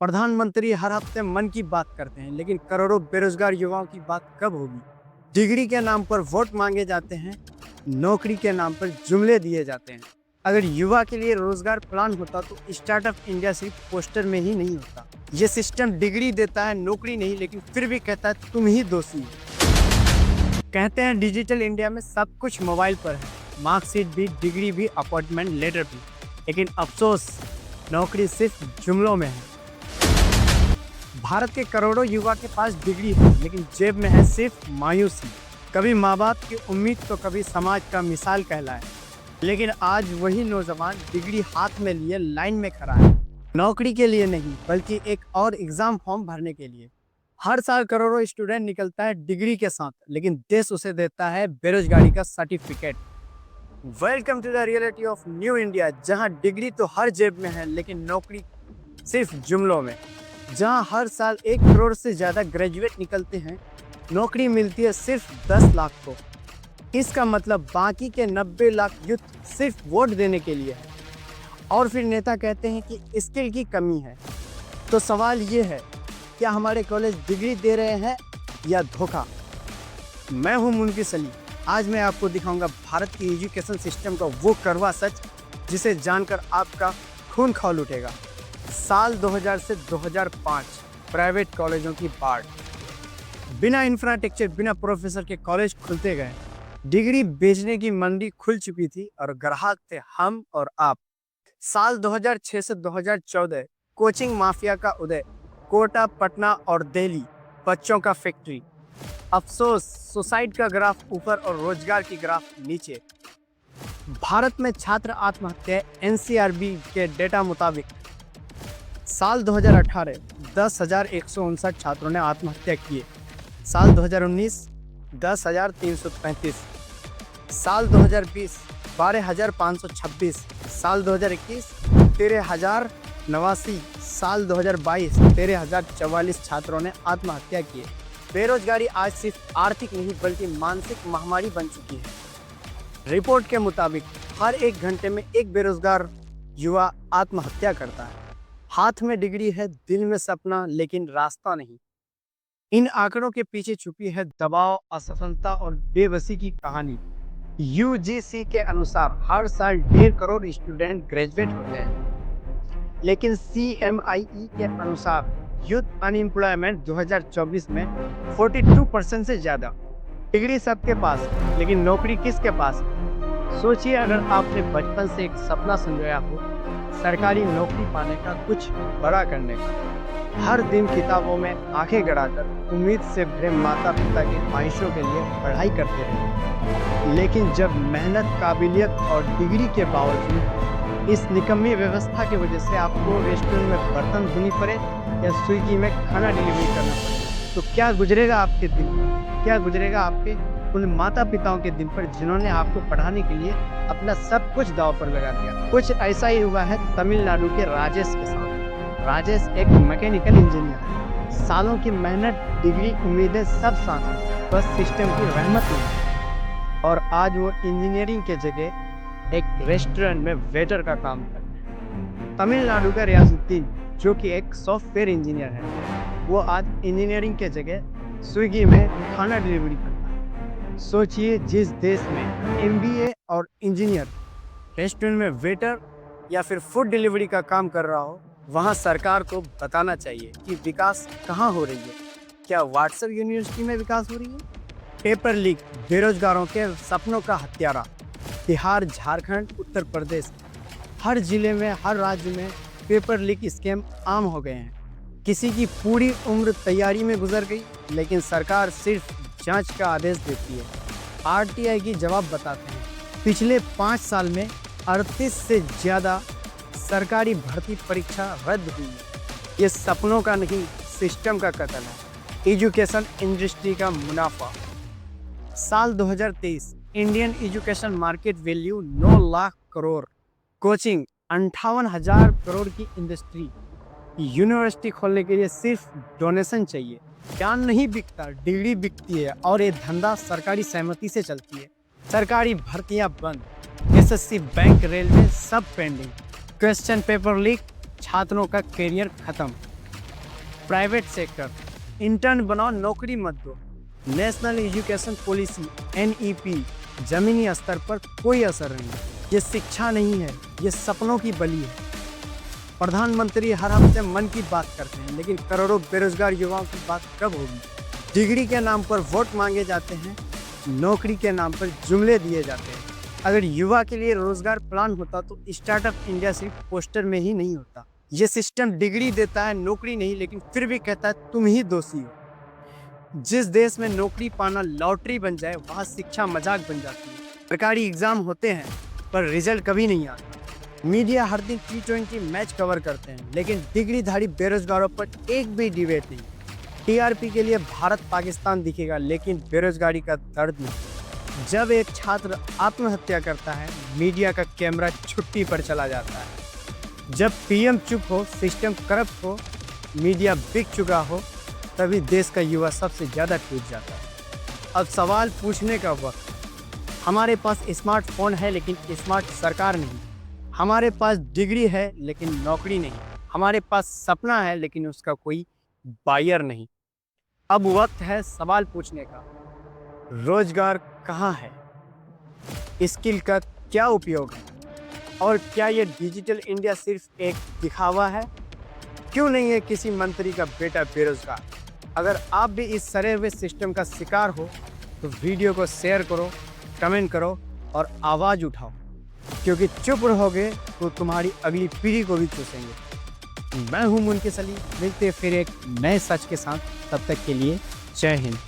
प्रधानमंत्री हर हफ्ते मन की बात करते हैं, लेकिन करोड़ों बेरोजगार युवाओं की बात कब होगी? डिग्री के नाम पर वोट मांगे जाते हैं, नौकरी के नाम पर जुमले दिए जाते हैं। अगर युवा के लिए रोजगार प्लान होता तो स्टार्टअप इंडिया सिर्फ पोस्टर में ही नहीं होता। ये सिस्टम डिग्री देता है, नौकरी नहीं, लेकिन फिर भी कहता है तुम ही दोषी हो। कहते हैं डिजिटल इंडिया में सब कुछ मोबाइल पर है, मार्कशीट भी, डिग्री भी, अपॉइंटमेंट लेटर भी। लेकिन अफसोस, नौकरी सिर्फ जुमलों में है। भारत के करोड़ों युवा के पास डिग्री है, लेकिन जेब में है सिर्फ मायूसी। कभी माँ बाप की उम्मीद तो कभी समाज का मिसाल कहलाए। लेकिन आज वही नौजवान डिग्री हाथ में लिए लाइन में खड़ा है, नौकरी के लिए नहीं बल्कि एक और एग्जाम फॉर्म भरने के लिए। हर साल करोड़ों स्टूडेंट निकलता है डिग्री के साथ, लेकिन देश उसे देता है बेरोजगारी का certificate. Welcome to the reality of new India, जहां डिग्री तो हर जेब में है, लेकिन नौकरी सिर्फ जुमलों में। जहां हर साल 1 करोड़ से ज़्यादा ग्रेजुएट निकलते हैं, नौकरी मिलती है सिर्फ 10 लाख को। इसका मतलब बाकी के 90 लाख यूथ सिर्फ वोट देने के लिए है। और फिर नेता कहते हैं कि स्किल की कमी है। तो सवाल ये है, क्या हमारे कॉलेज डिग्री दे रहे हैं या धोखा? मैं हूं मुनकी सलीम। आज मैं आपको दिखाऊंगा भारत की एजुकेशन सिस्टम का वो कड़वा सच, जिसे जानकर आपका खून खौल उठेगा। साल 2000 से 2005 प्राइवेट कॉलेजों की बाढ़। बिना इंफ्रास्ट्रक्चर, बिना प्रोफेसर के कॉलेज खुलते गए। डिग्री बेचने की मंडी खुल चुकी थी और ग्राहक थे हम और आप। साल 2006 से 2014 कोचिंग माफिया का उदय। कोटा, पटना और दिल्ली बच्चों का फैक्ट्री। अफसोस, सुसाइड का ग्राफ ऊपर और रोजगार की ग्राफ नीचे। भारत में छात्र आत्महत्या एनसीआरबी के डेटा मुताबिक साल 2018 10,159 छात्रों ने आत्महत्या किए। साल 2019 10,335। साल 2020 12,526। साल 2021 13,089। साल 2022 13,044 छात्रों ने आत्महत्या की। बेरोजगारी आज सिर्फ आर्थिक नहीं बल्कि मानसिक महामारी बन चुकी है। रिपोर्ट के मुताबिक हर 1 घंटे में एक बेरोजगार युवा आत्महत्या करता है। हाथ में डिग्री है, दिल में सपना, लेकिन रास्ता नहीं। इन आंकड़ों के पीछे छुपी है दबाव, असफलता और बेबसी की कहानी। यूजीसी के अनुसार हर साल 1.5 करोड़ स्टूडेंट ग्रेजुएट होते हैं, लेकिन CMIE के अनुसार यूथ अनएम्प्लॉयमेंट 2024 में 42% से ज्यादा। डिग्री सबके पास, लेकिन नौकरी किसके पास है? सोचिए, अगर आपने बचपन से एक सपना संजोया हो, सरकारी नौकरी पाने का, कुछ बड़ा करने का। हर दिन किताबों में आंखें गड़ाकर उम्मीद से भरे माता पिता की ख्वाहिशों के लिए पढ़ाई करते रहे। लेकिन जब मेहनत, काबिलियत और डिग्री के बावजूद इस निकम्मी व्यवस्था की वजह से आपको रेस्टोरेंट में बर्तन धोनी पड़े या स्विगी में खाना डिलीवरी करना पड़े, तो क्या गुजरेगा आपके दिन? क्या गुजरेगा आपके उन माता पिताओं के दिन पर जिन्होंने आपको पढ़ाने के लिए अपना सब कुछ दांव पर लगा दिया? कुछ ऐसा ही हुआ है तमिलनाडु के राजेश के साथ। राजेश एक मैकेनिकल इंजीनियर है। सालों की मेहनत, डिग्री, उम्मीदें सब साथ हैं, बस सिस्टम की रहमत नहीं। और आज वो इंजीनियरिंग के जगह एक रेस्टोरेंट में वेटर का काम करते हैं। तमिलनाडु का रियाजुद्दीन, जो कि एक सॉफ्टवेयर इंजीनियर है, वो आज इंजीनियरिंग के जगह स्विगी में खाना डिलीवरी करता है। सोचिए, जिस देश में MBA और इंजीनियर रेस्टोरेंट में वेटर या फिर फूड डिलीवरी का काम कर रहा हो, वहाँ सरकार को बताना चाहिए कि विकास कहाँ हो रही है। क्या व्हाट्सएप यूनिवर्सिटी में विकास हो रही है? पेपर लीक बेरोजगारों के सपनों का हत्यारा। बिहार, झारखंड, उत्तर प्रदेश, हर जिले में, हर राज्य में पेपर लीक स्कैम आम हो गए हैं। किसी की पूरी उम्र तैयारी में गुजर गई, लेकिन सरकार सिर्फ जांच का आदेश देती है। RTI की जवाब बताते हैं, पिछले 5 साल में 38 से ज़्यादा सरकारी भर्ती परीक्षा रद्द हुई है। ये सपनों का नहीं, सिस्टम का कत्ल है। एजुकेशन इंडस्ट्री का मुनाफा। साल 2023 Indian education market value 9 lakh crore. Coaching 58,000 crore की इंडस्ट्री। यूनिवर्सिटी खोलने के लिए सिर्फ डोनेशन चाहिए। ज्ञान नहीं बिकता, डिग्री बिकती है, और ये धंधा सरकारी सहमति से चलती है। सरकारी भर्तियां बंद, SSC, बैंक, रेलवे सब पेंडिंग। क्वेश्चन पेपर लीक, छात्रों का करियर खत्म। प्राइवेट सेक्टर, इंटर्न बनाओ, नौकरी मत दो। नेशनल एजुकेशन पॉलिसी NEP, जमीनी स्तर पर कोई असर नहीं। ये शिक्षा नहीं है, ये सपनों की बलि है। प्रधानमंत्री हर हफ्ते मन की बात करते हैं, लेकिन करोड़ों बेरोजगार युवाओं की बात कब होगी? डिग्री के नाम पर वोट मांगे जाते हैं, नौकरी के नाम पर जुमले दिए जाते हैं। अगर युवा के लिए रोजगार प्लान होता तो स्टार्टअप इंडिया सिर्फ पोस्टर में ही नहीं होता। ये सिस्टम डिग्री देता है, नौकरी नहीं, लेकिन फिर भी कहता है तुम ही दोषी हो। जिस देश में नौकरी पाना लॉटरी बन जाए, वहाँ शिक्षा मजाक बन जाती है। सरकारी एग्जाम होते हैं पर रिजल्ट कभी नहीं आता। मीडिया हर दिन T20 मैच कवर करते हैं, लेकिन डिग्रीधारी बेरोजगारों पर एक भी डिबेट नहीं। TRP के लिए भारत पाकिस्तान दिखेगा, लेकिन बेरोजगारी का दर्द नहीं। जब एक छात्र आत्महत्या करता है, मीडिया का कैमरा छुट्टी पर चला जाता है। जब PM चुप हो, सिस्टम करप्ट हो, मीडिया बिक चुका हो, तभी देश का युवा सबसे ज़्यादा टूट जाता है। अब सवाल पूछने का वक्त। हमारे पास स्मार्टफोन है, लेकिन स्मार्ट सरकार नहीं। हमारे पास डिग्री है, लेकिन नौकरी नहीं। हमारे पास सपना है, लेकिन उसका कोई बायर नहीं। अब वक्त है सवाल पूछने का। रोजगार कहाँ है? स्किल का क्या उपयोग है? और क्या ये डिजिटल इंडिया सिर्फ एक दिखावा है? क्यों नहीं है किसी मंत्री का बेटा बेरोजगार? अगर आप भी इस सड़े हुए सिस्टम का शिकार हो तो वीडियो को शेयर करो, कमेंट करो और आवाज़ उठाओ, क्योंकि चुप रहोगे तो तुम्हारी अगली पीढ़ी को भी चूसेंगे। मैं हूं मुनकिस अली, मिलते फिर एक नए सच के साथ। तब तक के लिए जय हिंद।